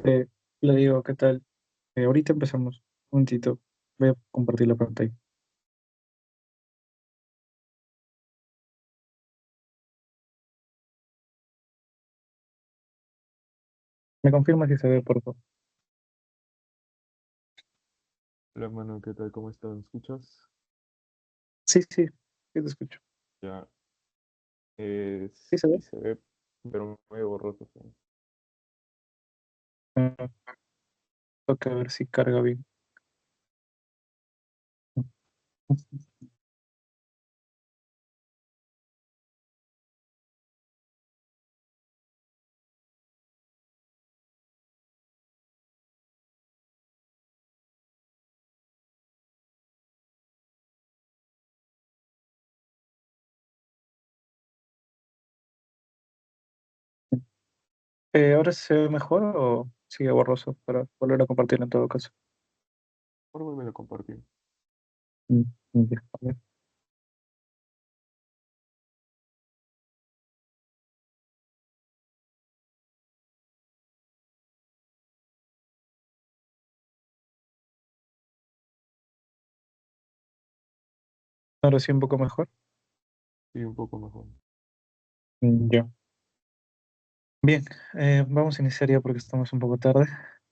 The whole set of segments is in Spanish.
Eh, Le digo, ¿qué tal? Ahorita empezamos. Un momentito. Voy a compartir la pantalla. ¿Me confirma si se ve, por favor? Hola, mano, ¿qué tal? ¿Cómo estás? ¿Me escuchas? Sí, sí, sí te escucho. Ya, ¿Sí se ve? sí se ve, pero medio borroso. Sí. Ah, toca ver si carga bien. ¿Ahora se ve mejor o sigue borroso para volver a compartirlo en todo caso? Por me lo compartí. Mm, ya, a ver. Ahora sí un poco mejor. Sí, un poco mejor. Ya. Bien, vamos a iniciar ya porque estamos un poco tarde.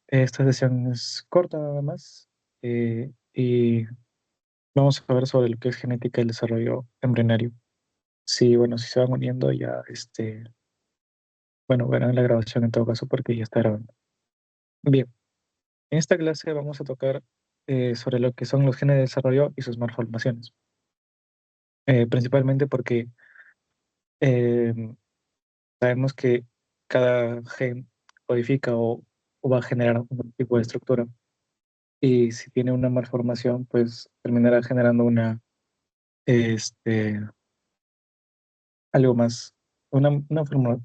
Esta sesión es corta nada más. Y vamos a ver sobre lo que es genética del desarrollo embrionario. Sí, bueno, si se van uniendo ya, bueno, verán la grabación en todo caso porque ya está grabando. Bien, en esta clase vamos a tocar sobre lo que son los genes de desarrollo y sus malformaciones. Principalmente porque eh, sabemos que cada gen codifica o va a generar un tipo de estructura. Y si tiene una malformación, pues terminará generando este, algo más,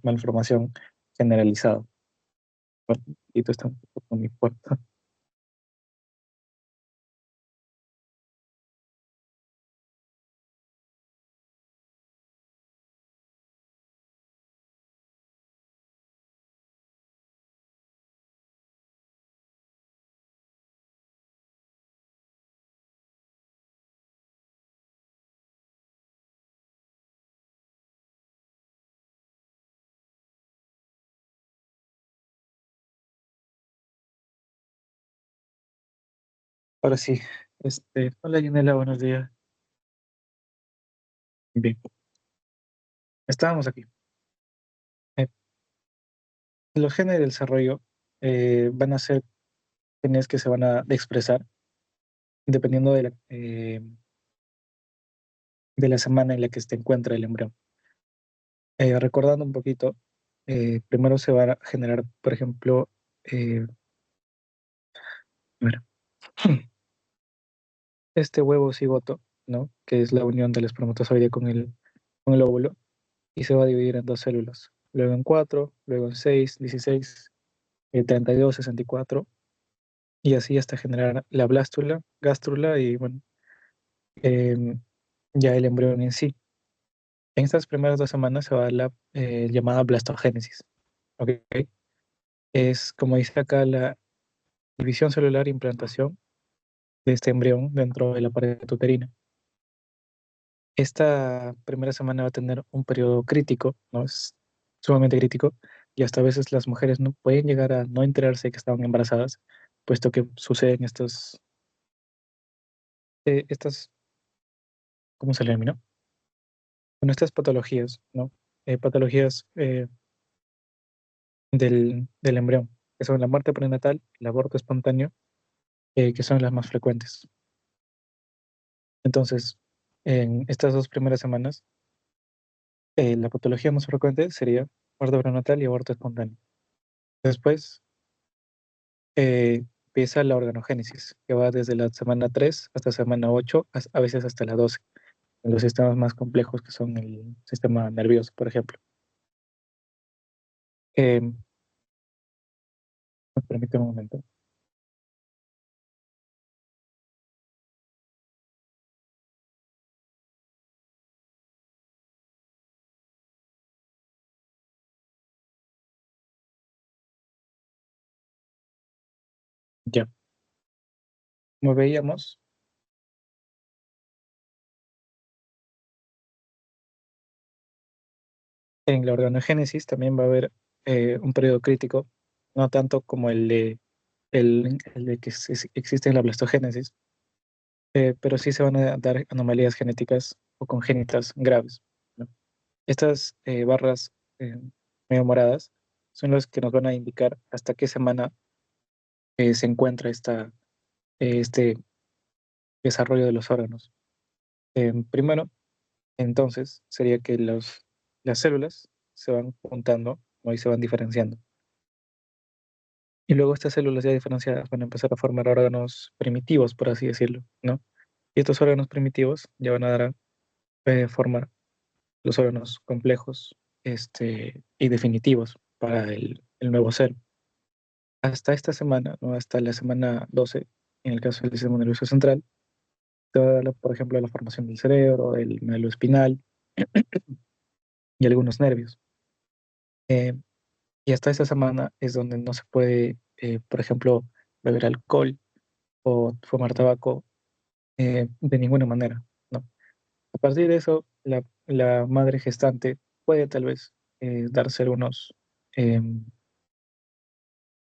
malformación generalizada. Bueno, y esto está un poco muy fuerte. Ahora sí, hola Yanela, buenos días. Bien, estábamos aquí. Eh, los genes del desarrollo van a ser genes que se van a expresar dependiendo de la semana en la que se encuentra el embrión. Recordando un poquito, primero se va a generar, por ejemplo, a ver, este huevo cigoto, ¿no? Que es la unión del espermatozoide con el óvulo, y se va a dividir en dos células, luego en cuatro, luego en seis, 16, 32, 64, y así hasta generar la blástula, gástrula y, bueno, em, ya el embrión en sí. En estas primeras 2 semanas se va a dar la llamada blastogénesis, ¿ok? Es, como dice acá, la división celular e implantación de este embrión dentro de la pared uterina. Esta primera semana va a tener un periodo crítico, ¿no? Es sumamente crítico, y hasta a veces las mujeres no pueden llegar a no enterarse que estaban embarazadas, puesto que suceden estas, ¿cómo se le denomina? Bueno, estas patologías, ¿no? Patologías del embrión, que son la muerte prenatal, el aborto espontáneo, que son las más frecuentes. Entonces, en estas 2 primeras semanas, la patología más frecuente sería muerte prenatal y aborto espontáneo. Después empieza la organogénesis, que va desde la semana 3 hasta semana 8, a veces hasta la 12, en los sistemas más complejos que son el sistema nervioso, por ejemplo. Eh, Permíteme un momento. Ya, como veíamos, en la organogénesis también va a haber un periodo crítico, no tanto como el de que existe en la blastogénesis, pero sí se van a dar anomalías genéticas o congénitas graves, ¿no? Estas barras eh, medio moradas son las que nos van a indicar hasta qué semana se encuentra este desarrollo de los órganos. Primero, entonces, sería que las células se van juntando, ¿no? Y se van diferenciando. Y luego estas células ya diferenciadas van a empezar a formar órganos primitivos, por así decirlo, ¿no? Y estos órganos primitivos ya van a dar a formar los órganos complejos y definitivos para el nuevo ser. Hasta esta semana, ¿no? Hasta la semana 12, en el caso del sistema nervioso central, te va a dar, por ejemplo, la formación del cerebro, el médula espinal y algunos nervios. Eh, y hasta esta semana es donde no se puede, por ejemplo, beber alcohol o fumar tabaco de ninguna manera, ¿no? A partir de eso, la madre gestante puede tal vez darse algunos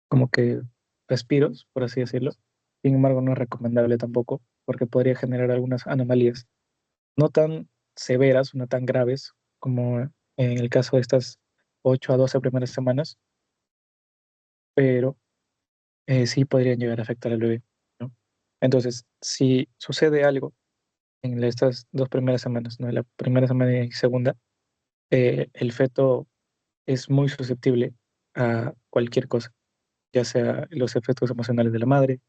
como que respiros, por así decirlo. Sin embargo, no es recomendable tampoco, porque podría generar algunas anomalías, no tan severas, no tan graves, como en el caso de estas 8 a 12 primeras semanas, pero sí podrían llegar a afectar al bebé, ¿no? Entonces, si sucede algo en estas 2 primeras semanas, ¿no? La primera semana y segunda, el feto es muy susceptible a cualquier cosa, ya sea los efectos emocionales de la madre,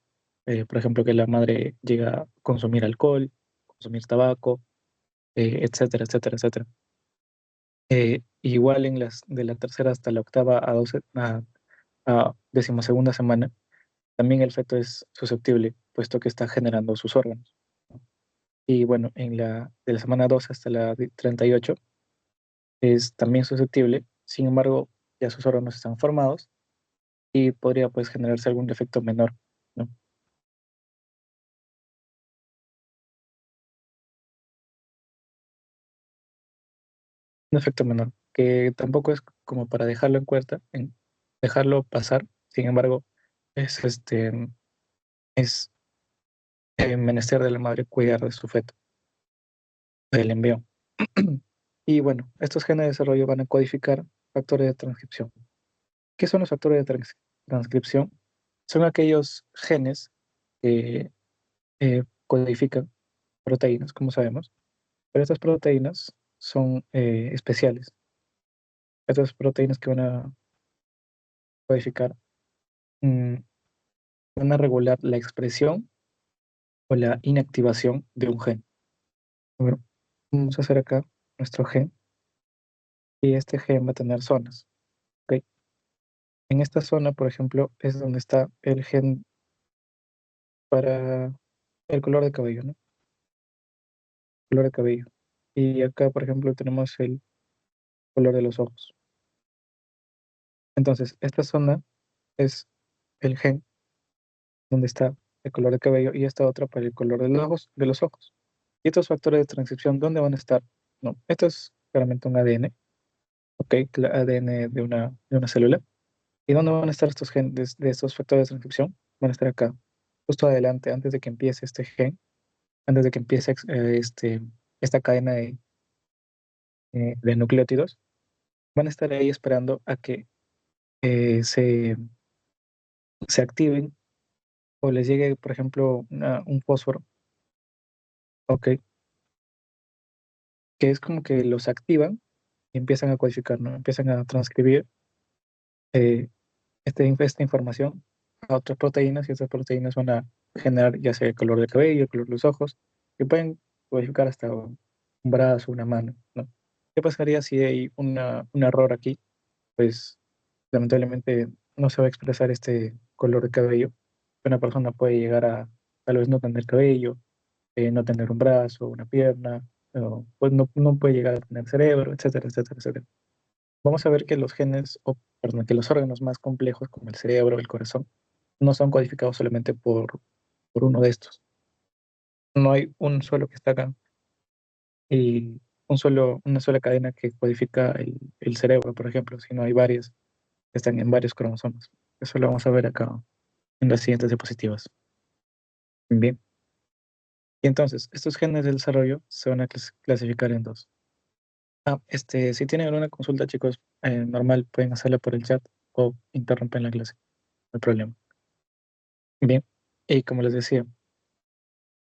por ejemplo, que la madre llega a consumir alcohol, consumir tabaco, etcétera, etcétera, etcétera. Igual de la tercera hasta la octava a 12ª semana, también el feto es susceptible, puesto que está generando sus órganos. Y bueno, de la semana 12 hasta la 38 es también susceptible, sin embargo, ya sus órganos están formados y podría pues generarse algún defecto menor, ¿no? Un efecto menor, que tampoco es como para dejarlo en cuenta, dejarlo pasar, sin embargo, es es menester de la madre cuidar de su feto, del embrión. Y bueno, estos genes de desarrollo van a codificar factores de transcripción. ¿Qué son los factores de transcripción? Son aquellos genes que codifican proteínas, como sabemos, pero estas proteínas son especiales. Estas proteínas que van a codificar mm, van a regular la expresión o la inactivación de un gen. Bueno, vamos a hacer acá nuestro gen y este gen va a tener zonas, ¿ok? En esta zona, por ejemplo, es donde está el gen para el color de cabello, ¿no? Color de cabello. Y acá, por ejemplo, tenemos el color de los ojos. Entonces, esta zona es el gen donde está el color de cabello y esta otra para el color de los ojos. ¿Y estos factores de transcripción dónde van a estar? No, esto es claramente un ADN, ¿ok? El ADN de una célula. ¿Y dónde van a estar estos genes de estos factores de transcripción? Van a estar acá, justo adelante, antes de que empiece este gen, antes de que empiece esta cadena de nucleótidos, van a estar ahí esperando a que eh, se, se activen o les llegue, por ejemplo, un fósforo, ¿ok? Que es como que los activan y empiezan a codificar, ¿no? Empiezan a transcribir eh, esta información a otras proteínas y estas proteínas van a generar ya sea el color del cabello, el color de los ojos, que pueden codificar hasta un brazo, una mano, ¿no? ¿Qué pasaría si hay un error aquí? Pues lamentablemente no se va a expresar este color de cabello. Una persona puede llegar a tal vez no tener cabello, no tener un brazo, una pierna, o, pues no puede llegar a tener cerebro, etcétera, etcétera, etcétera. Vamos a ver que los genes, o perdón, que los órganos más complejos como el cerebro, el corazón, no son codificados solamente por uno de estos. No hay un solo que está acá y una sola cadena que codifica el cerebro, por ejemplo, sino hay varias que están en varios cromosomas. Eso lo vamos a ver acá en las siguientes diapositivas. Bien. Y entonces, estos genes del desarrollo se van a clasificar en dos. Si tienen alguna consulta, chicos, normal, pueden hacerla por el chat o interrumpen la clase, no hay problema. Bien, y como les decía,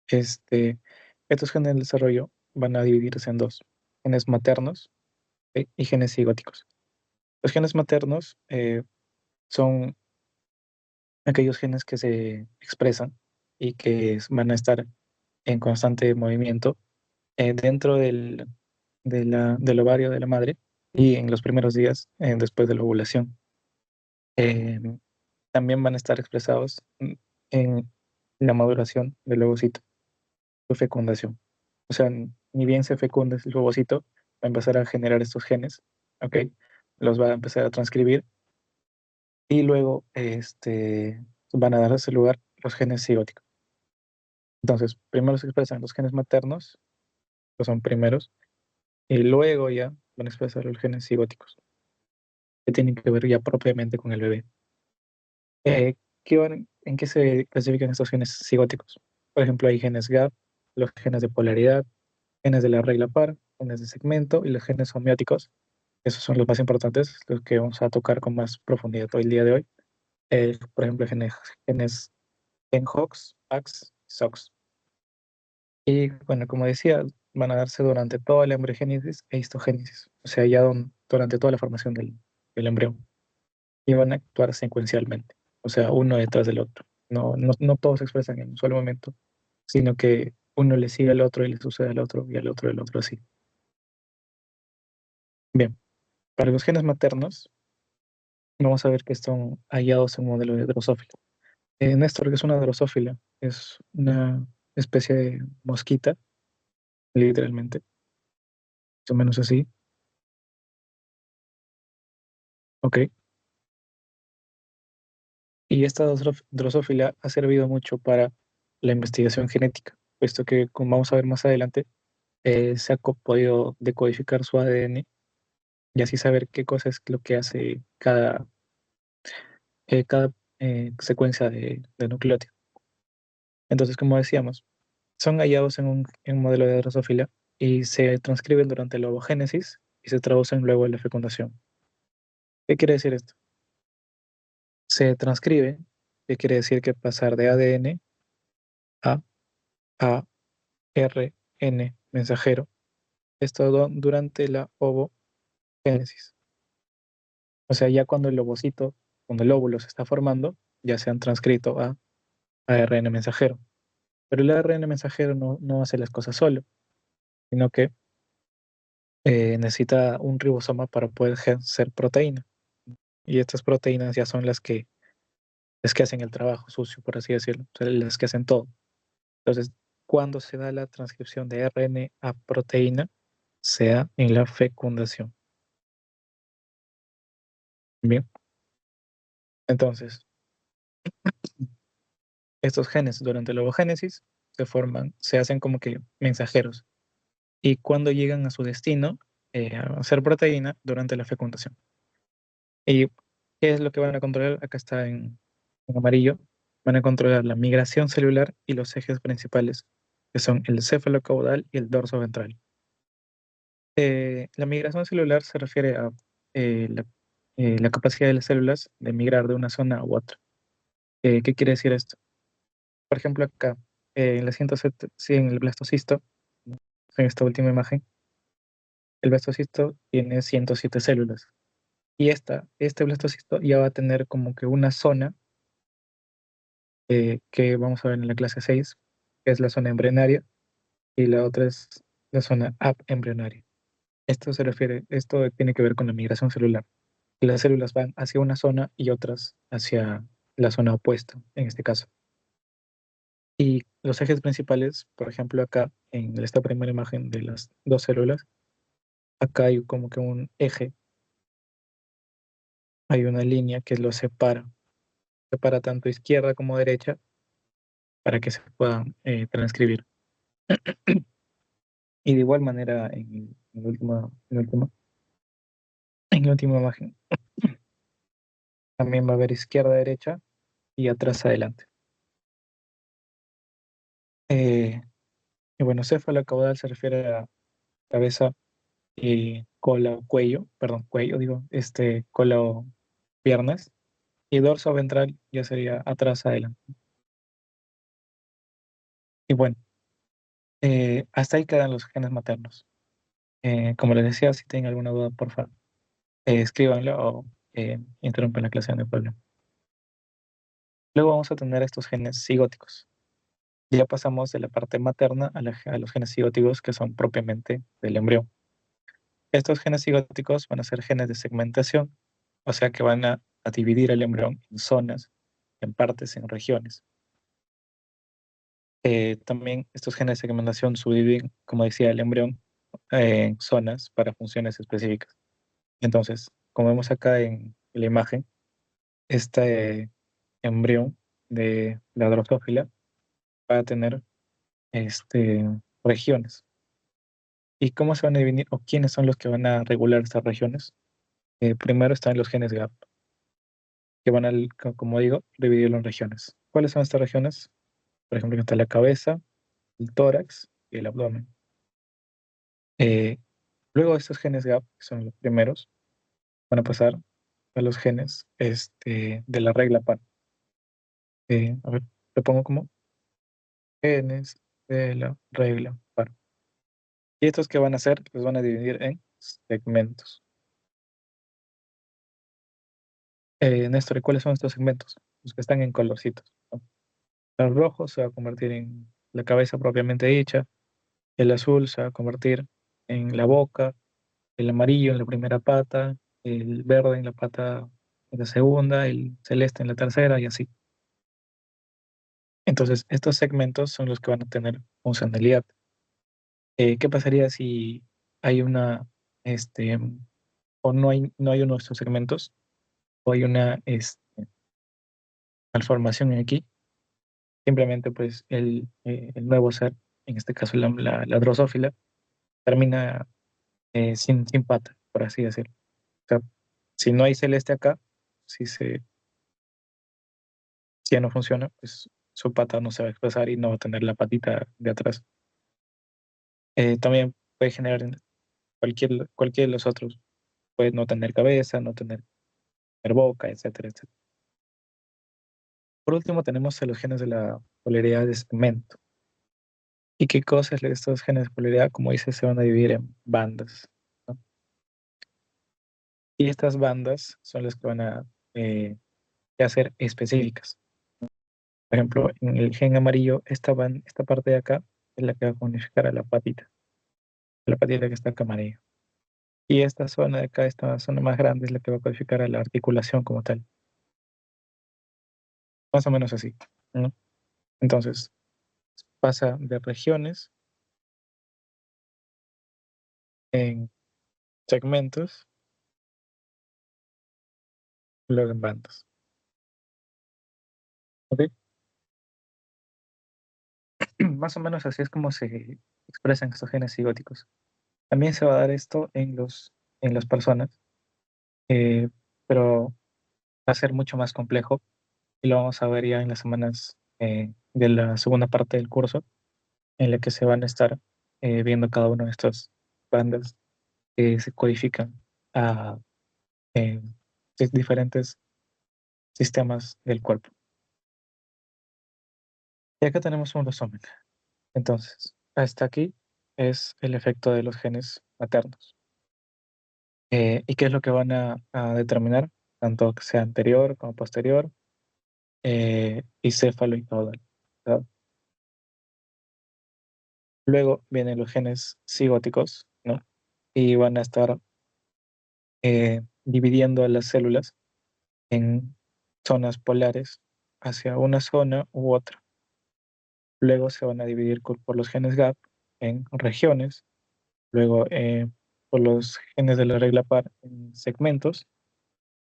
estos genes del desarrollo van a dividirse en dos, genes maternos, ¿ok? Y genes cigóticos. Los genes maternos son aquellos genes que se expresan y que van a estar en constante movimiento dentro del ovario de la madre y en los primeros días después de la ovulación. Eh, También van a estar expresados en la maduración del ovocito, su fecundación. O sea, ni bien se fecunde el ovocito, va a empezar a generar estos genes, ¿ok? Los va a empezar a transcribir y luego van a darse lugar los genes cigóticos. Entonces, primero se expresan los genes maternos, que son primeros, y luego ya van a expresar los genes cigóticos, que tienen que ver ya propiamente con el bebé. Eh, ¿En qué se clasifican estos genes cigóticos? Por ejemplo, hay genes GAP, los genes de polaridad, genes de la regla par, genes de segmento y los genes homeóticos. Esos son los más importantes, los que vamos a tocar con más profundidad hoy el día de hoy. Por ejemplo, genes HOX, PAX, SOX. Y bueno, como decía, van a darse durante toda la embriogénesis e histogénesis, o sea, ya durante toda la formación del embrión. Y van a actuar secuencialmente, o sea, uno detrás del otro. No todos se expresan en un solo momento, sino que uno le sigue al otro y le sucede al otro y al otro, el otro así. Bien, para los genes maternos, vamos a ver que están hallados en un modelo de drosófila. Néstor, que es una drosófila, es una especie de mosquita, literalmente, más o menos así. Ok. Y esta drosófila ha servido mucho para la investigación genética, puesto que, como vamos a ver más adelante, se ha podido decodificar su ADN y así saber qué cosa es lo que hace cada secuencia de nucleótido. Entonces, como decíamos, son hallados en un modelo de drosófila y se transcriben durante la ovogénesis y se traducen luego en la fecundación. ¿Qué quiere decir esto? Se transcribe, que quiere decir que pasar de ADN a RN mensajero, esto durante la ovogénesis. O sea, ya cuando el óvulo se está formando, ya se han transcrito a ARN mensajero. Pero el ARN mensajero no hace las cosas solo, sino que necesita un ribosoma para poder ser proteína. Y estas proteínas ya son las que hacen el trabajo sucio, por así decirlo, o sea, las que hacen todo. Entonces, cuando se da la transcripción de ARN a proteína, se da en la fecundación. Bien, entonces, estos genes durante la ovogénesis se hacen como que mensajeros. Y cuando llegan a su destino, a ser proteína durante la fecundación. ¿Y qué es lo que van a controlar? Acá está en amarillo. Van a controlar la migración celular y los ejes principales, que son el cefalocaudal y el dorso ventral. La migración celular se refiere a la capacidad de las células de migrar de una zona u otra. ¿Qué quiere decir esto? Por ejemplo, acá, en la 107, sí, en el blastocisto, en esta última imagen, el blastocisto tiene 107 células. Y este blastocisto ya va a tener como que una zona que vamos a ver en la clase 6, que es la zona embrionaria, y la otra es la zona agembrionaria. Esto tiene que ver con la migración celular. Las células van hacia una zona y otras hacia la zona opuesta, en este caso. Y los ejes principales, por ejemplo, acá en esta primera imagen de las dos células, acá hay como que un eje, hay una línea que lo separa. separa tanto izquierda como derecha para que se puedan transcribir. Y de igual manera en la última imagen también va a haber izquierda, derecha y atrás, adelante. Eh, y bueno, céfalo caudal se refiere a cabeza y cola o cuello, perdón, cuello, digo, cola o piernas. Y dorso ventral ya sería atrás, adelante. Y bueno, hasta ahí quedan los genes maternos. Como les decía, si tienen alguna duda, por favor, escríbanlo o interrumpen la clase, no hay problema. Luego vamos a tener estos genes cigóticos. Ya pasamos de la parte materna a los genes cigóticos que son propiamente del embrión. Estos genes cigóticos van a ser genes de segmentación, o sea que van a dividir el embrión en zonas, en partes, en regiones. También estos genes de segmentación subdividen, como decía, el embrión en zonas para funciones específicas. Entonces, como vemos acá en la imagen, este embrión de la drosófila va a tener regiones. ¿Y cómo se van a dividir o quiénes son los que van a regular estas regiones? Primero están los genes GAP, que van a, como digo, dividirlo en regiones. ¿Cuáles son estas regiones? Por ejemplo, está la cabeza, el tórax y el abdomen. Eh, Luego estos genes GAP, que son los primeros, van a pasar a los genes de la regla par. A ver, lo pongo como genes de la regla par. ¿Y estos qué van a hacer? Los van a dividir en segmentos. Néstor, ¿y cuáles son estos segmentos? Los que están en colorcitos, ¿no? El rojo se va a convertir en la cabeza propiamente dicha, el azul se va a convertir en la boca, el amarillo en la primera pata, el verde en la pata en la segunda, el celeste en la tercera y así. Entonces, estos segmentos son los que van a tener funcionalidad. ¿Qué pasaría si hay este, o no hay uno de estos segmentos, o hay una malformación aquí? Simplemente, pues, el nuevo ser, en este caso la drosófila, termina sin pata, por así decirlo. O sea, si no hay celeste acá, si, se, si ya no funciona, pues su pata no se va a expresar y no va a tener la patita de atrás. También puede generar en cualquier de los otros. Puede no tener cabeza, no tener boca, etcétera, etcétera. Por último, tenemos a los genes de la polaridad de segmento. ¿Y qué cosas estos genes de polaridad? Como dice, se van a dividir en bandas, ¿no? Y estas bandas son las que van a ser específicas. Por ejemplo, en el gen amarillo, esta parte de acá es la que va a codificar a la patita que está acá amarilla. Y esta zona de acá, esta zona más grande, es la que va a codificar a la articulación como tal. Más o menos así, ¿no? Entonces, pasa de regiones en segmentos, luego en bandas. ¿Ok? Más o menos así es como se expresan estos genes cigóticos. También se va a dar esto en las personas, eh, pero va a ser mucho más complejo y lo vamos a ver ya en las semanas de la segunda parte del curso, en la que se van a estar viendo cada una de estas bandas que se codifican a eh, diferentes sistemas del cuerpo. Y acá tenemos un resumen. Entonces, hasta aquí es el efecto de los genes maternos. ¿Y qué es lo que van a determinar? Tanto que sea anterior como posterior, y céfalo y caudal, ¿verdad? Luego vienen los genes cigóticos, ¿no? Y van a estar dividiendo a las células en zonas polares hacia una zona u otra. Luego se van a dividir por los genes GAP en regiones, luego por los genes de la regla par en segmentos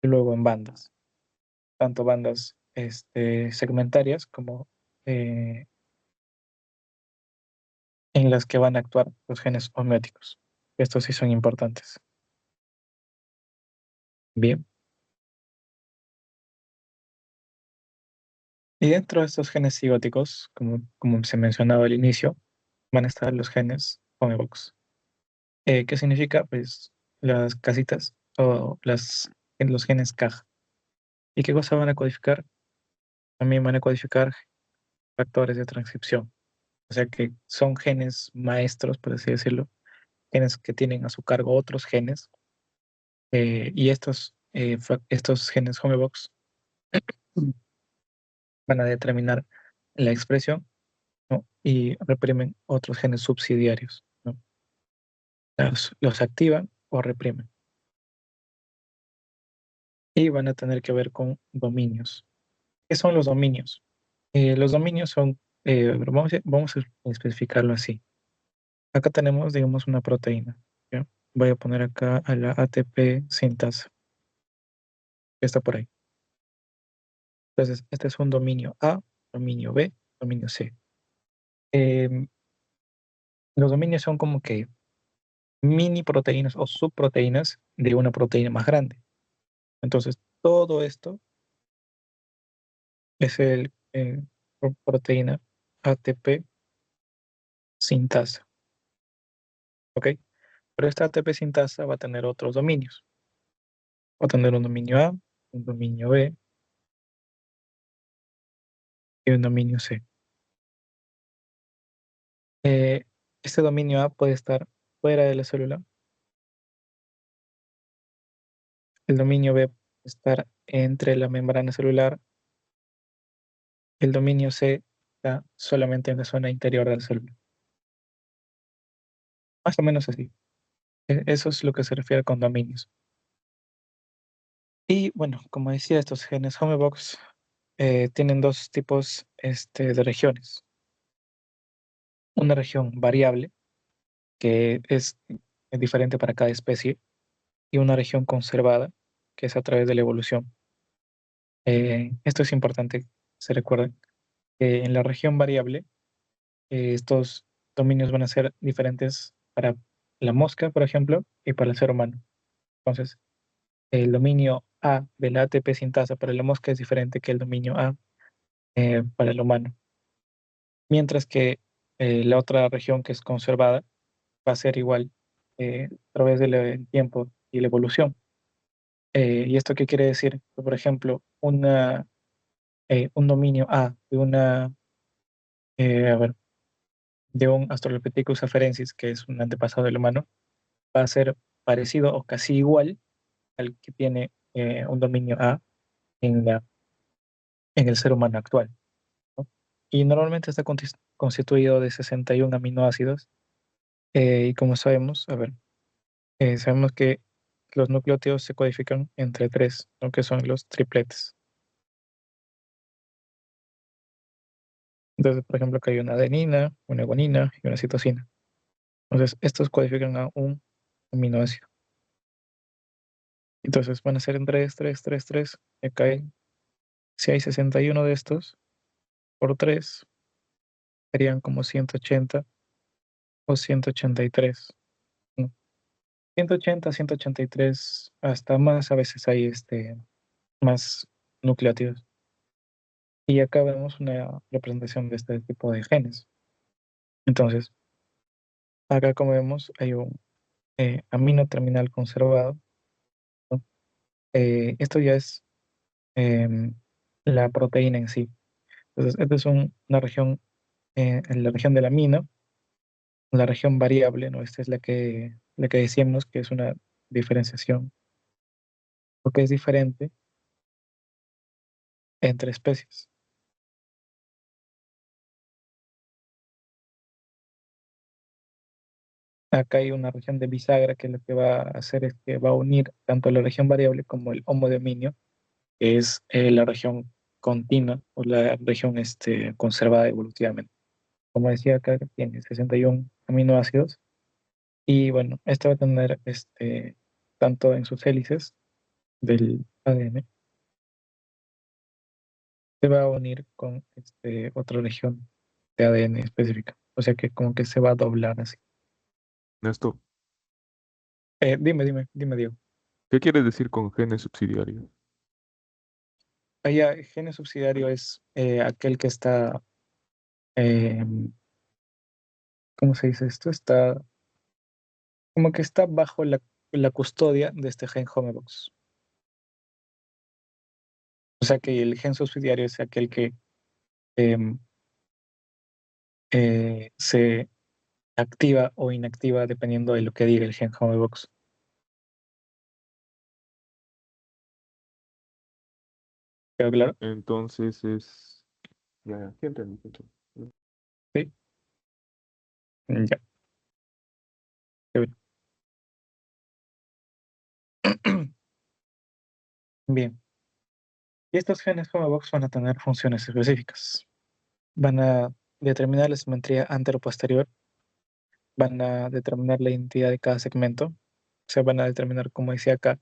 y luego en bandas, tanto bandas segmentarias como eh, en las que van a actuar los genes homeóticos. Estos sí son importantes. Bien. Y dentro de estos genes cigóticos, como se mencionaba al inicio, van a estar los genes homeobox. ¿Qué significa? Pues las casitas o los genes caja. ¿Y qué cosa van a codificar? También van a codificar factores de transcripción. O sea que son genes maestros, por así decirlo, genes que tienen a su cargo otros genes. Y estos genes homeobox van a determinar la expresión, ¿no? Y reprimen otros genes subsidiarios, ¿no? Los activan o reprimen. Y van a tener que ver con dominios. ¿Qué son los dominios? Los dominios son, vamos a especificarlo así. Acá tenemos, digamos, una proteína. ¿Ya? Voy a poner acá a la ATP sintasa, que está por ahí. Entonces, este es un dominio A, dominio B, dominio C. Em, los dominios son como que mini proteínas o subproteínas de una proteína más grande. Entonces, todo esto es proteína ATP sintasa, ¿ok? Pero esta ATP sintasa va a tener otros dominios. Va a tener un dominio A, un dominio B y un dominio C. Eh, este dominio A puede estar fuera de la célula, el dominio B puede estar entre la membrana celular, el dominio C está solamente en la zona interior de la célula. Más o menos así. Eso es lo que se refiere con dominios. Y bueno, como decía, estos genes Homebox tienen dos tipos de regiones. Una región variable, que es diferente para cada especie, y una región conservada, que es a través de la evolución. Esto es importante que se recuerde. En la región variable, estos dominios van a ser diferentes para la mosca, por ejemplo, y para el ser humano. Entonces, el dominio A de la ATP sintasa para la mosca es diferente que el dominio A para el humano. Mientras que la otra región que es conservada va a ser igual a través del tiempo y la evolución. ¿Y esto qué quiere decir? Por ejemplo, un dominio A a ver, de un Australopithecus afarensis, que es un antepasado del humano, va a ser parecido o casi igual al que tiene un dominio A en, en el ser humano actual, ¿no? Y normalmente está constituido de 61 aminoácidos. Y como sabemos, a ver, sabemos que los nucleótidos se codifican entre tres, ¿no? Que son los tripletes. Entonces, por ejemplo, acá hay una adenina, una guanina y una citosina. Entonces, estos codifican a un aminoácido. Entonces, van a ser en 3, 3, 3, 3. Y acá si hay 61 de estos, por 3 serían como 180 o 183, ¿no? 180, 183, hasta más, a veces hay más nucleótidos. Y acá vemos una representación de este tipo de genes. Entonces, acá como vemos, hay un amino terminal conservado, ¿no? Esto ya es em, la proteína en sí. Entonces, esta es una región, en la región del amino, la región variable, ¿no? Esta es la que decíamos que es una diferenciación, porque es diferente entre especies. Acá hay una región de bisagra que lo que va a hacer es que va a unir tanto la región variable como el homodominio, que es la región continua o la región conservada evolutivamente. Como decía acá, tiene 61 aminoácidos y bueno, esta va a tener tanto en sus hélices del ADN se va a unir con otra región de ADN específica. O sea que como que se va a doblar así. Esto, Dime, Diego. ¿qué quiere decir con genes subsidiarios? Allá, gene subsidiario es aquel que está, eh, ¿cómo se dice esto? Está como que está bajo la custodia de este gen Homebox. O sea que el gen subsidiario es aquel que em, se activa o inactiva dependiendo de lo que diga el gen Homebox. ¿Quedó claro? Entonces es... Ya, ¿qué entendí? ¿Qué entendí? Sí. Ya. Qué bien. Bien. Y estos genes Homebox van a tener funciones específicas. Van a determinar la simetría antero-posterior, van a determinar la identidad de cada segmento, o sea, van a determinar, como decía acá,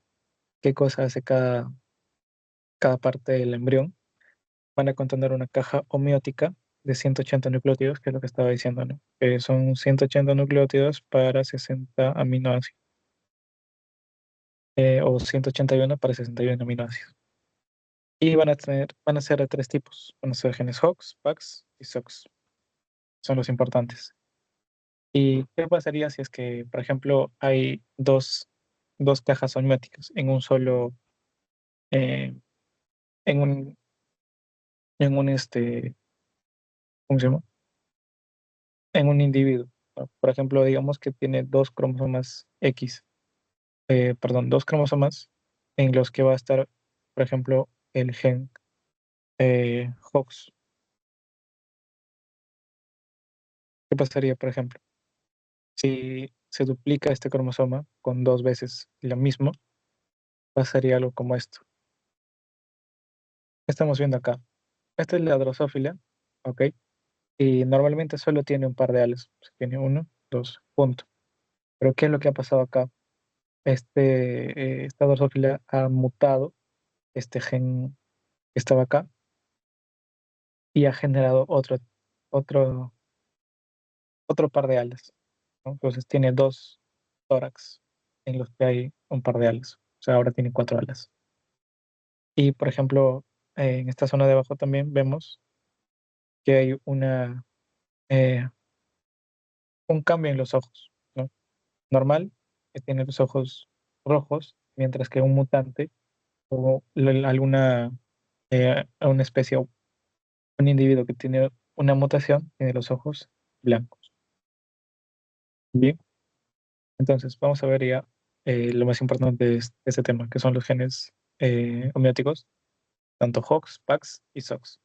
qué cosa hace cada parte del embrión. Van a contener una caja homeótica de 180 nucleótidos, que es lo que estaba diciendo, ¿no? Que son 180 nucleótidos para 60 aminoácidos, o 181 para 61 aminoácidos. Y van a ser de tres tipos. Van a ser genes HOX, PAX y SOX. Son los importantes. ¿Y qué pasaría si es que, por ejemplo, hay dos cajas homeóticas en un solo, eh, en un, en un, ¿cómo se llama? En un individuo, ¿no? Por ejemplo, digamos que tiene dos cromosomas X, perdón, dos cromosomas en los que va a estar, por ejemplo, el gen HOX. ¿Qué pasaría, por ejemplo, si se duplica este cromosoma con dos veces lo mismo? Pasaría algo como esto. ¿Qué estamos viendo acá? Esta es la drosófila, ¿ok? Y normalmente solo tiene un par de alas. Tiene uno, dos, punto. Pero ¿qué es lo que ha pasado acá? Esta drosófila ha mutado este gen que estaba acá y ha generado otro, otro par de alas, ¿no? Entonces tiene dos tórax en los que hay un par de alas. O sea, ahora tiene cuatro alas. Y por ejemplo, en esta zona de abajo también vemos que hay eh, un cambio en los ojos, ¿no? Normal, que tiene los ojos rojos, mientras que un mutante o alguna una especie o un individuo que tiene una mutación tiene los ojos blancos. Bien, entonces vamos a ver ya lo más importante de este tema, que son los genes homeóticos, tanto HOX, PAX y SOX.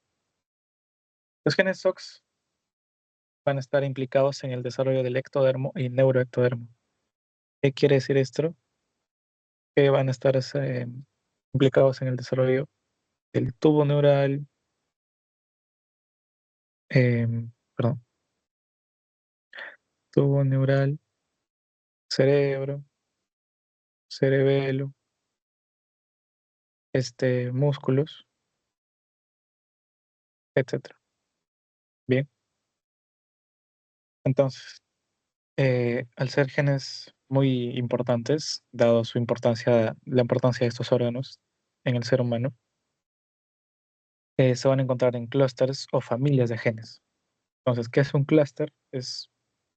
Los genes SOX van a estar implicados en el desarrollo del ectodermo y neuroectodermo. ¿Qué quiere decir esto? Que van a estar implicados en el desarrollo del tubo neural, perdón, tubo neural, cerebro, cerebelo, músculos, etcétera. Bien, entonces, al ser genes muy importantes, dado su importancia, la importancia de estos órganos en el ser humano, se van a encontrar en clústeres o familias de genes. Entonces, ¿qué es un clúster? Es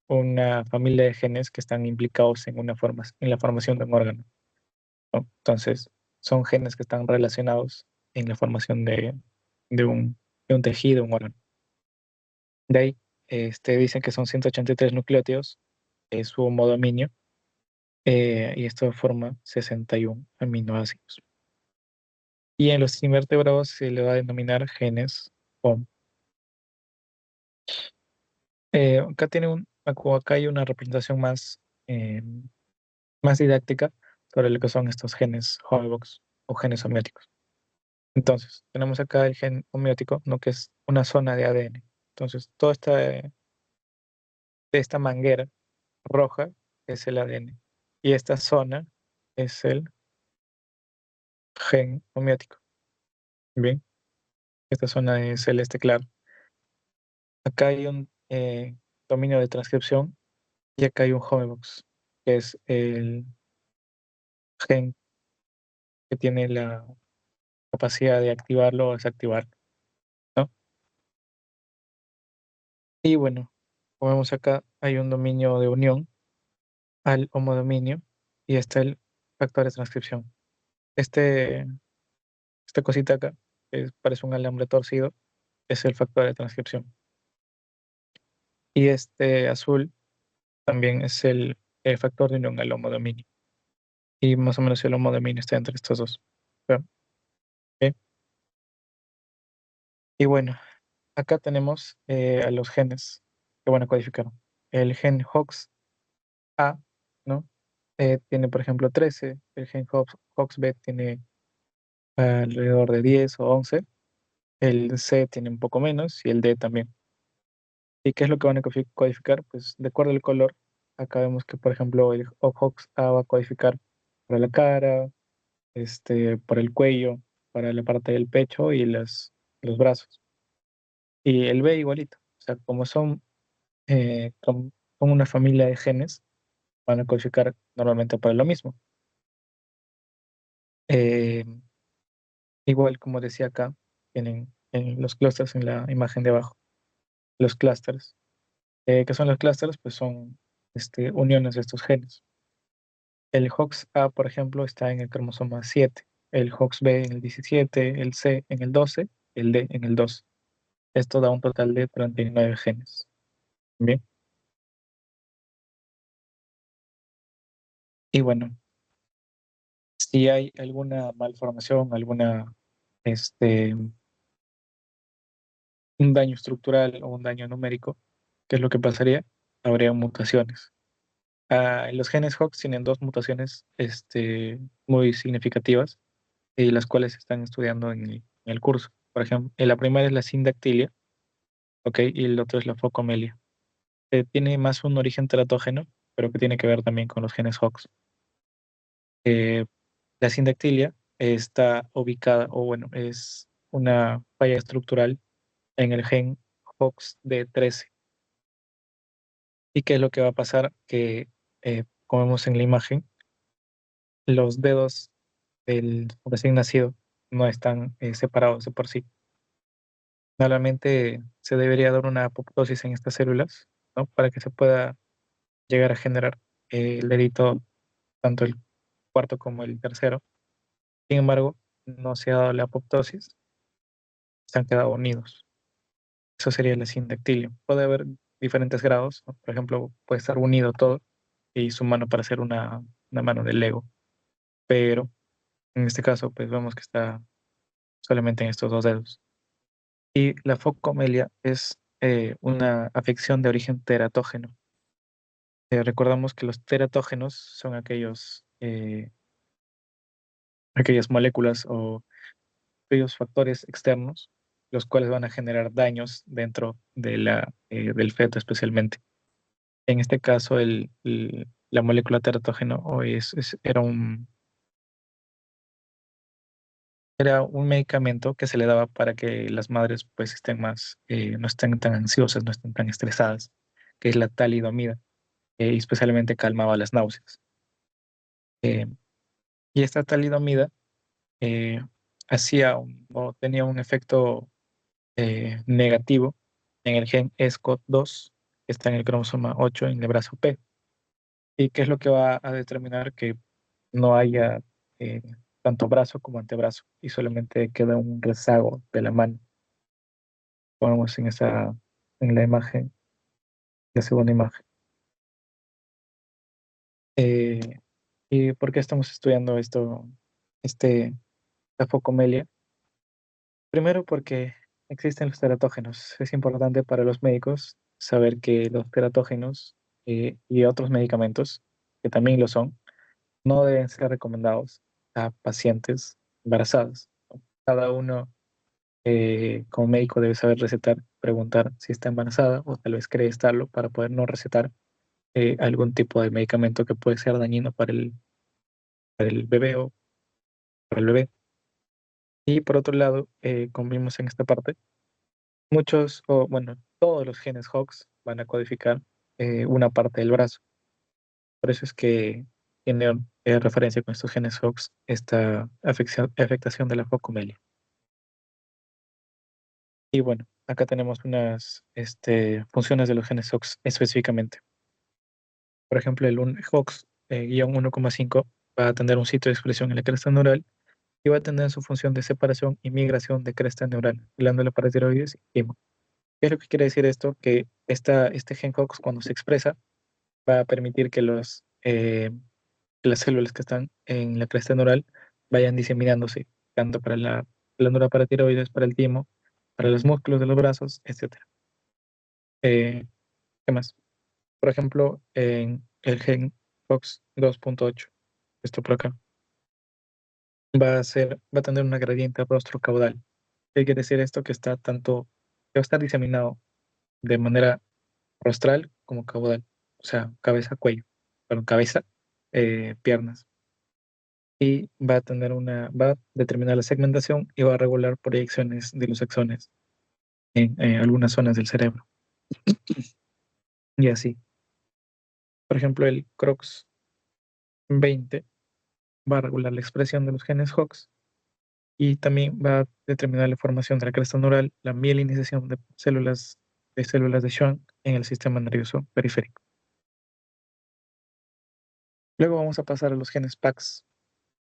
una familia de genes que están implicados en la formación de un órgano, ¿no? Entonces, son genes que están relacionados en la formación de un, de un tejido, un órgano. De ahí, dicen que son 183 nucleótidos, es su homodominio, y esto forma 61 aminoácidos. Y en los invertebrados se le va a denominar genes POM. Acá hay una representación eh, más didáctica sobre lo que son estos genes homeobox o genes homeóticos. Entonces, tenemos acá el gen homeótico, ¿no? Que es una zona de ADN. Entonces, toda esta manguera roja es el ADN. Y esta zona es el gen homeótico. Bien. Esta zona es celeste claro. Acá hay un dominio de transcripción y acá hay un homebox, que es el gen que tiene la capacidad de activarlo o desactivarlo, ¿no? Y bueno, como vemos acá, hay un dominio de unión al homodominio y está el factor de transcripción. Este, esta cosita acá, que parece un alambre torcido, es el factor de transcripción. Y este azul también es el factor de unión al homodominio. Y más o menos el homodominio está entre estos dos. ¿Ya? ¿Ok? Y bueno, acá tenemos a los genes que van a codificar. El gen HOX-A, ¿no? Tiene, por ejemplo, 13. El gen HOX-B tiene alrededor de 10 o 11. El C tiene un poco menos y el D también. ¿Y qué es lo que van a codificar? Pues de acuerdo al color, acá vemos que, por ejemplo, el HOX-A va a codificar para la cara, para el cuello, para la parte del pecho y los brazos. Y el B igualito. O sea, como son una familia de genes, van a codificar normalmente para lo mismo. Eh, Igual, como decía acá, tienen en los clústeres en la imagen de abajo, los clústeres. ¿Qué son los clústeres? Pues son uniones de estos genes. El HOX-A, por ejemplo, está en el cromosoma 7, el HOX-B en el 17, el C en el 12, el D en el 2. Esto da un total de 39 genes. Bien. Y bueno, si hay alguna malformación, este, un daño estructural o un daño numérico, ¿qué es lo que pasaría? Habría mutaciones. Los genes HOX tienen dos mutaciones muy significativas y las cuales se están estudiando en el curso. Por ejemplo, la primera es la sindactilia, ¿ok? Y el otro es la focomelia. Tiene más un origen teratógeno, pero que tiene que ver también con los genes HOX. Eh, la sindactilia está ubicada, o bueno, es una falla estructural en el gen HOXD13. ¿Y qué es lo que va a pasar? Que, como vemos en la imagen, los dedos del recién nacido no están separados de por sí. Normalmente se debería dar una apoptosis en estas células, ¿no? Para que se pueda llegar a generar el dedito, tanto el cuarto como el tercero. Sin embargo, no se ha dado la apoptosis, se han quedado unidos. Eso sería la sindactilia. Puede haber diferentes grados, ¿no? Por ejemplo, puede estar unido todo y su mano para hacer una mano de Lego, pero en este caso, pues vemos que está solamente en estos dos dedos. Y la focomelia es una afección de origen teratógeno. Recordamos que los teratógenos son aquellas moléculas o aquellos factores externos, los cuales van a generar daños dentro del feto especialmente. En este caso, la molécula teratógeno era un medicamento que se le daba para que las madres pues no estén tan ansiosas, no estén tan estresadas, que es la talidomida, y especialmente calmaba las náuseas. Eh, y esta talidomida eh, o tenía un efecto negativo en el gen SCOT2, que está en el cromosoma 8 en el brazo P. ¿Y qué es lo que va a determinar que no haya eh, tanto brazo como antebrazo y solamente queda un rezago de la mano? Ponemos en la imagen, la segunda imagen. Eh, ¿Y por qué estamos estudiando este, la focomelia? Primero porque existen los teratógenos. Es importante para los médicos saber que los teratógenos y otros medicamentos, que también lo son, no deben ser recomendados a pacientes embarazadas. Cada uno, como médico, debe saber recetar, preguntar si está embarazada o tal vez cree estarlo para poder no recetar algún tipo de medicamento que puede ser dañino para el bebé o para el bebé. Y por otro lado, como vimos en esta parte, muchos, o bueno, todos los genes HOX van a codificar una parte del brazo. Por eso es que tiene referencia con estos genes HOX esta afectación de la focomelia. Y bueno, acá tenemos unas funciones de los genes HOX específicamente. Por ejemplo, el HOX guión 1,5 va a tener un sitio de expresión en la cresta neural y va a tener su función de separación y migración de cresta neural, glándula paratiroides y timo. ¿Qué es lo que quiere decir esto? Que este gen HOX, cuando se expresa, va a permitir que las células que están en la cresta neural vayan diseminándose, tanto para la glándula paratiroides, para el timo, para los músculos de los brazos, etc. ¿Qué más? Por ejemplo, en el gen FOX 2.8, esto por acá, va a tener una gradiente rostro-caudal. ¿Qué quiere decir esto? Que va a estar diseminado de manera rostral como caudal, o sea, cabeza-cuello, perdón, cabeza, piernas. Y va a determinar la segmentación y va a regular proyecciones de los axones en algunas zonas del cerebro. Y así. Por ejemplo, el CROX 20 va a regular la expresión de los genes HOX y también va a determinar la formación de la cresta neural, la mielinización de células de Schwann en el sistema nervioso periférico. Luego vamos a pasar a los genes PAX,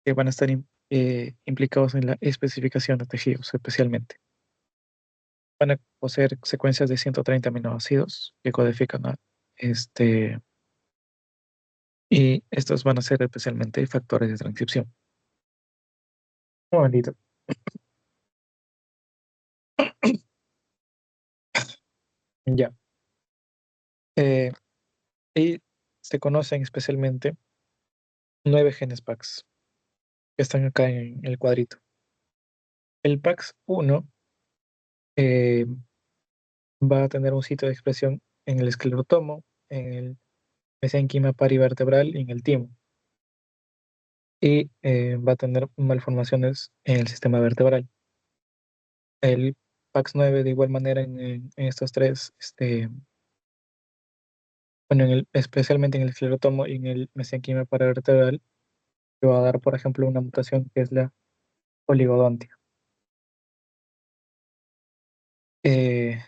que van a estar implicados en la especificación de tejidos especialmente. Van a poseer secuencias de 130 aminoácidos que codifican este, y estos van a ser especialmente factores de transcripción. Un momentito. Ya. Eh, y se conocen especialmente 9 genes PAX que están acá en el cuadrito. El PAX1 eh, va a tener un sitio de expresión en el esclerotomo, en el mesenquima perivertebral y en el timo. Y va a tener malformaciones en el sistema vertebral. El PAX9 de igual manera en estos tres, bueno, especialmente en el esclerotomo y en el mesenquima paravertebral, que va a dar, por ejemplo, una mutación que es la oligodontia. Eh,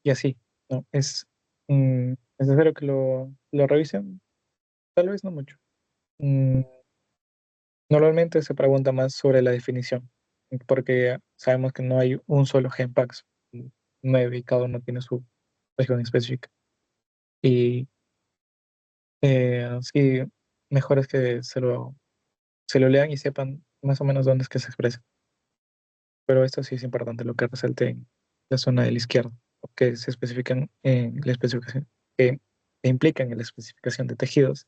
y así, ¿no? Es necesario que lo revisen, tal vez no mucho. Mm, Normalmente se pregunta más sobre la definición, porque sabemos que no hay un solo GenPax, 9 y cada uno tiene su región específica. Y sí, mejor es que se lo lean y sepan más o menos dónde es que se expresa. Pero esto sí es importante, lo que resalte en la zona de la izquierda, que se especifican en la especificación, que implican en la especificación de tejidos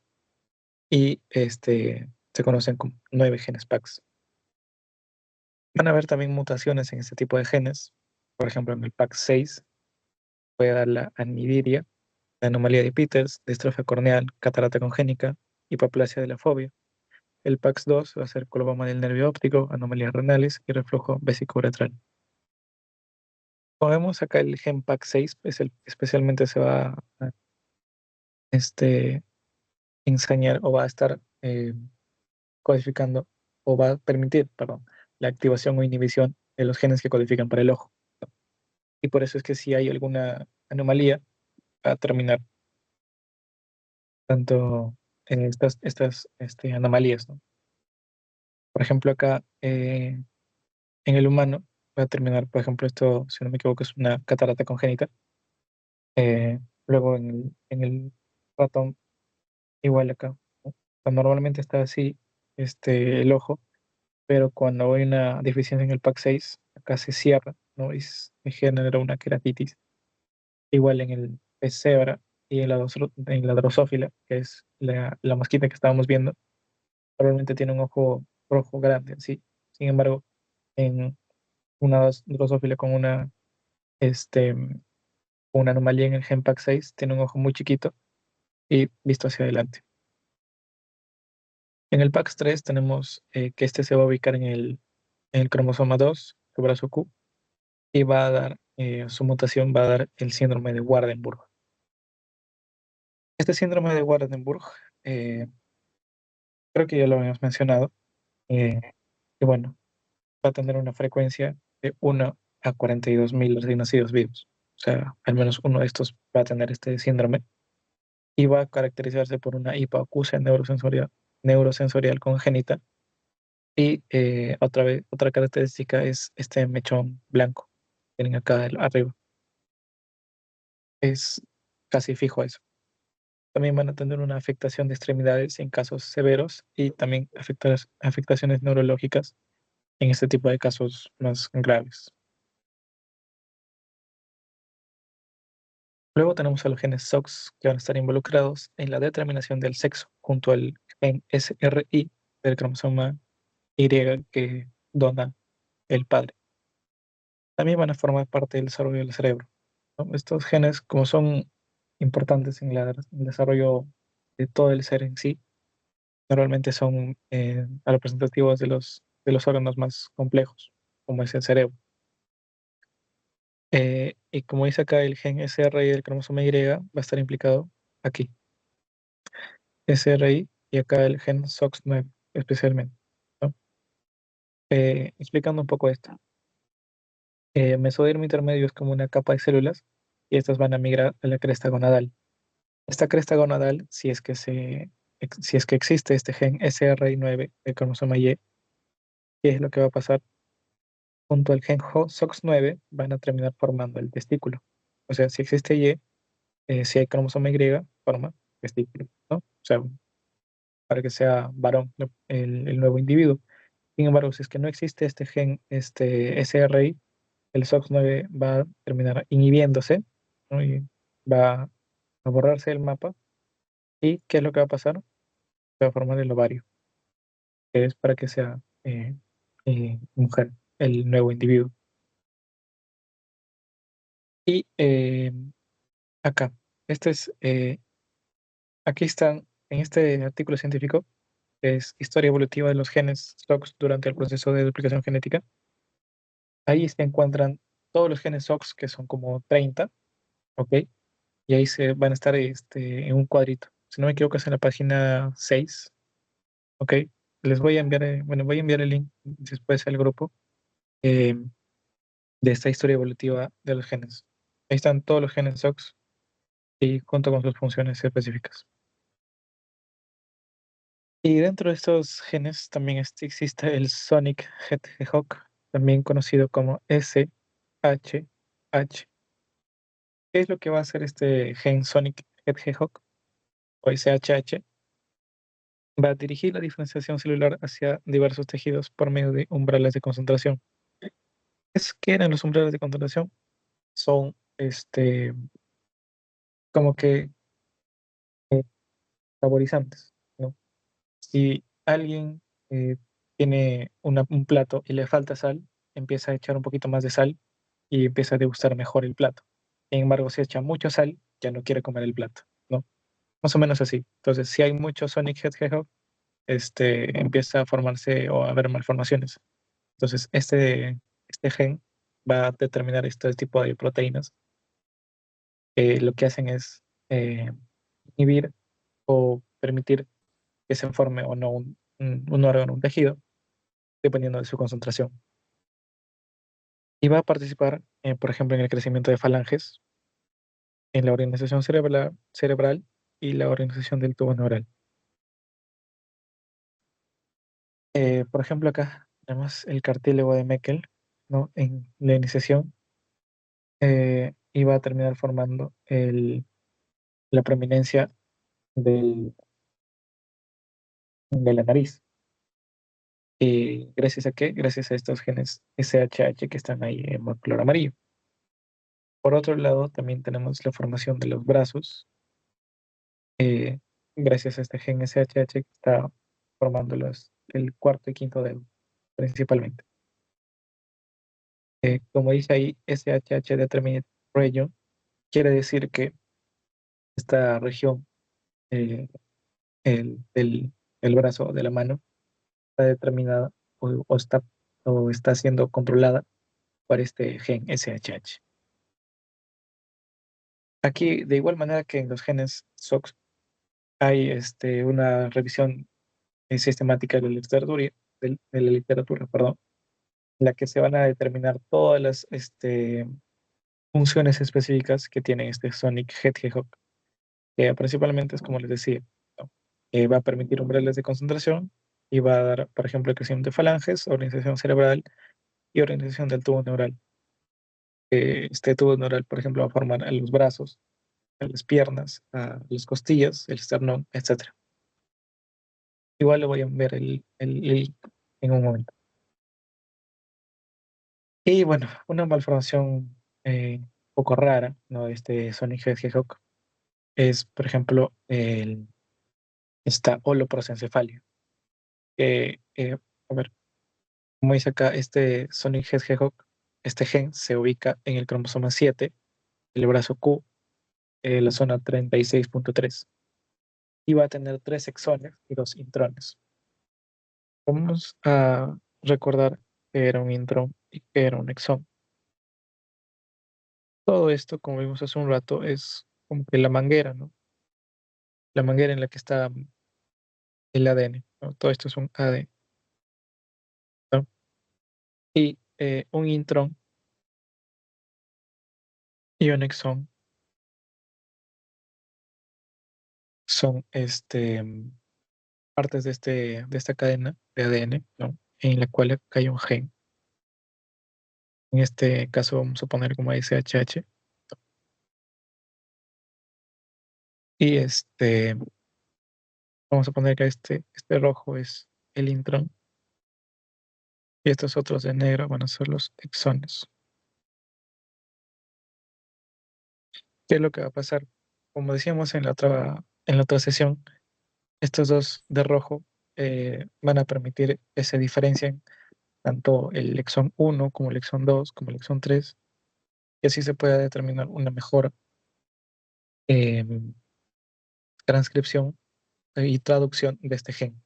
y se conocen como 9 genes PAX. Van a haber también mutaciones en este tipo de genes. Por ejemplo, en el PAX6 puede dar la aniridia, la anomalía de Peters, distrofia corneal, catarata congénica, hipoplasia de la fobia. El PAX2 va a ser coloboma del nervio óptico, anomalías renales y reflujo vesicouretral. Como vemos acá, el gen PAX6 especialmente se va a este, ensañar o va a estar codificando o va a permitir, perdón, la activación o inhibición de los genes que codifican para el ojo. Y por eso es que si hay alguna anomalía, va a terminar tanto en estas anomalías, ¿no? Por ejemplo, acá en el humano va a terminar, por ejemplo, esto, si no me equivoco, es una catarata congénita. Luego en el ratón, igual acá, ¿no? Normalmente está así el ojo, pero cuando hay una deficiencia en el PAC6, acá se cierra, ¿no? Y genera una queratitis. Igual en el pez cebra y en la drosófila, que es la mosquita que estábamos viendo, probablemente tiene un ojo rojo grande, ¿sí? Sin embargo, en una drosófila este, con una anomalía en el gen PAC6, tiene un ojo muy chiquito y visto hacia adelante. En el PAX3 tenemos que este se va a ubicar el cromosoma 2, su brazo Q, y va a dar, su mutación va a dar el síndrome de Waardenburg. Este síndrome de Waardenburg, eh, creo que ya lo habíamos mencionado, eh, y bueno, va a tener una frecuencia de 1 a 42.000 recién nacidos vivos. O sea, al menos uno de estos va a tener este síndrome y va a caracterizarse por una hipoacusia neurosensorial congénita. Y otra característica es este mechón blanco que tienen acá arriba. Es casi fijo eso. También van a tener una afectación de extremidades en casos severos y también afectaciones neurológicas en este tipo de casos más graves. Luego tenemos a los genes SOX que van a estar involucrados en la determinación del sexo, junto al gen SRI del cromosoma Y que dona el padre. También van a formar parte del desarrollo del cerebro, ¿no? Estos genes, como son importantes en el desarrollo de todo el ser en sí, normalmente son representativos de los órganos más complejos, como es el cerebro. Y como dice acá, el gen SRI del cromosoma Y va a estar implicado aquí. SRI y acá el gen SOX9 especialmente, ¿no? Explicando un poco esto. Mesodermo intermedio es como una capa de células y estas van a migrar a la cresta gonadal. Esta cresta gonadal, si es que existe este gen SRI9 del cromosoma Y, ¿qué es lo que va a pasar? Junto al gen SOX9 van a terminar formando el testículo. O sea, si existe Y, si hay cromosoma Y, forma testículo, ¿no? O sea, para que sea varón el nuevo individuo. Sin embargo, si es que no existe este gen, este SRI, el SOX9 va a terminar inhibiéndose, ¿no? Y va a borrarse del mapa. ¿Y qué es lo que va a pasar? Se va a formar el ovario, que es para que sea mujer, el nuevo individuo. Y acá, este es, aquí están, en este artículo científico, que es Historia evolutiva de los genes SOX durante el proceso de duplicación genética. Ahí se encuentran todos los genes SOX, que son como 30, ¿ok? Y ahí se van a estar en un cuadrito. Si no me equivoco, es en la página 6, ¿ok? Les voy a enviar, bueno, voy a enviar el link después al grupo eh, de esta historia evolutiva de los genes. Ahí están todos los genes SOX y junto con sus funciones específicas. Y dentro de estos genes también existe el Sonic Hedgehog, también conocido como SHH. ¿Qué es lo que va a hacer este gen Sonic Hedgehog o SHH? Va a dirigir la diferenciación celular hacia diversos tejidos por medio de umbrales de concentración. ¿Qué eran los umbrales de concentración? Son como que eh, saborizantes, ¿no? Si alguien tiene un plato y le falta sal, empieza a echar un poquito más de sal y empieza a degustar mejor el plato. Sin embargo, si echa mucha sal, ya no quiere comer el plato, ¿no? Más o menos así. Entonces, si hay mucho Sonic Hedgehog, empieza a formarse o a haber malformaciones. Entonces, este gen va a determinar este tipo de proteínas. Lo que hacen es inhibir o permitir que se forme o no un órgano, un tejido, dependiendo de su concentración. Y va a participar, por ejemplo, en el crecimiento de falanges, en la organización cerebral y la organización del tubo neural. Por ejemplo, acá tenemos el cartílago de Meckel, ¿no? En la iniciación, y va a terminar formando la prominencia de la nariz. ¿Gracias a qué? Gracias a estos genes SHH que están ahí en color amarillo. Por otro lado, también tenemos la formación de los brazos, eh, gracias a este gen SHH que está formando el cuarto y quinto dedo, principalmente. Como dice ahí, SHH Determinate Region, quiere decir que esta región, eh, el brazo de la mano, está determinada o está o está siendo controlada por este gen SHH. Aquí, de igual manera que en los genes SOX, hay una revisión sistemática de la literatura, de la literatura, perdón, en la que se van a determinar todas las funciones específicas que tiene este Sonic Hedgehog, que principalmente es como les decía, ¿no? Va a permitir umbrales de concentración y va a dar, por ejemplo, crecimiento de falanges, organización cerebral y organización del tubo neural. Este tubo neural, por ejemplo, va a formar a los brazos, a las piernas, a las costillas, el esternón, etcétera. Igual lo voy a ver en un momento. Y bueno, una malformación un poco rara, ¿no? Este Sonic Hedgehog es, por ejemplo, esta holoprosencefalia. A ver, como dice acá, este Sonic Hedgehog, este gen se ubica en el cromosoma 7, el brazo Q, la zona 36.3, y va a tener 3 exones y 2 intrones. Vamos a recordar que era un intrón y que era un exón. Todo esto, como vimos hace un rato, es como que la manguera, ¿no? La manguera en la que está el ADN, ¿no? Todo esto es un ADN, ¿no? Y un intrón y un exón son partes de esta cadena de ADN, ¿no? En la cual hay un gen. En este caso vamos a poner como SHH. Y vamos a poner que este rojo es el intrón. Y estos otros de negro van a ser los exones. ¿Qué es lo que va a pasar? Como decíamos en la otra sesión, estos dos de rojo van a permitir que se diferencien tanto el exón 1 como el exón 2 como el exón 3, y así se pueda determinar una mejor eh, transcripción y traducción de este gen.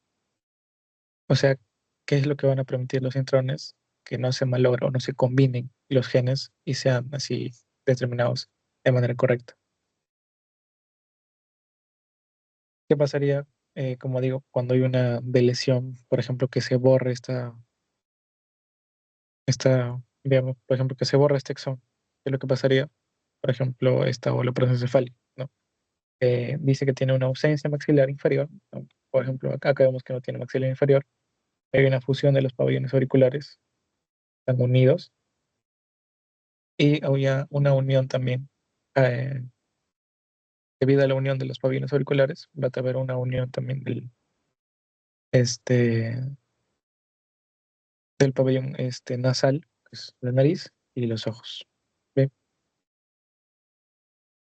O sea, ¿qué es lo que van a permitir los intrones? Que no se malogren o no se combinen los genes y sean así determinados de manera correcta. ¿Qué pasaría, como digo, cuando hay una deleción, por ejemplo, que se borre digamos, por ejemplo, que se borra este exón? ¿Qué es lo que pasaría? Por ejemplo, esta holoprosencefalia, ¿no? Dice que tiene una ausencia maxilar inferior, ¿no? Por ejemplo, acá vemos que no tiene maxilar inferior. Hay una fusión de los pabellones auriculares, están unidos, y había una unión también. eh, Debido a la unión de los pabellones auriculares, va a haber una unión también este, del pabellón nasal, que es la nariz, y los ojos. Bien.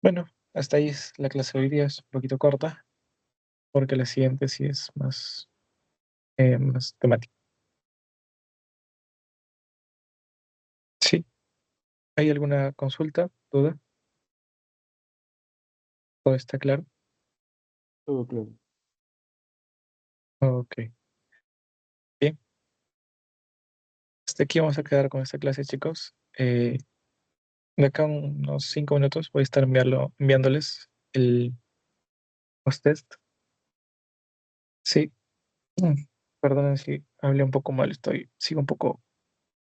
Bueno, hasta ahí es la clase de hoy día, es un poquito corta, porque la siguiente sí es más temática. Sí, ¿hay alguna consulta, duda? ¿Todo está claro? Todo claro. Ok, bien. Hasta aquí vamos a quedar con esta clase, chicos. De acá a unos 5 minutos voy a estar enviándoles el post-test. Sí, mm, perdonen si hablé un poco mal, sigo un poco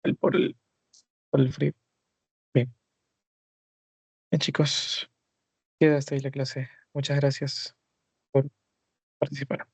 mal por el frío. Bien, bien, chicos, queda hasta ahí la clase. Muchas gracias por participar.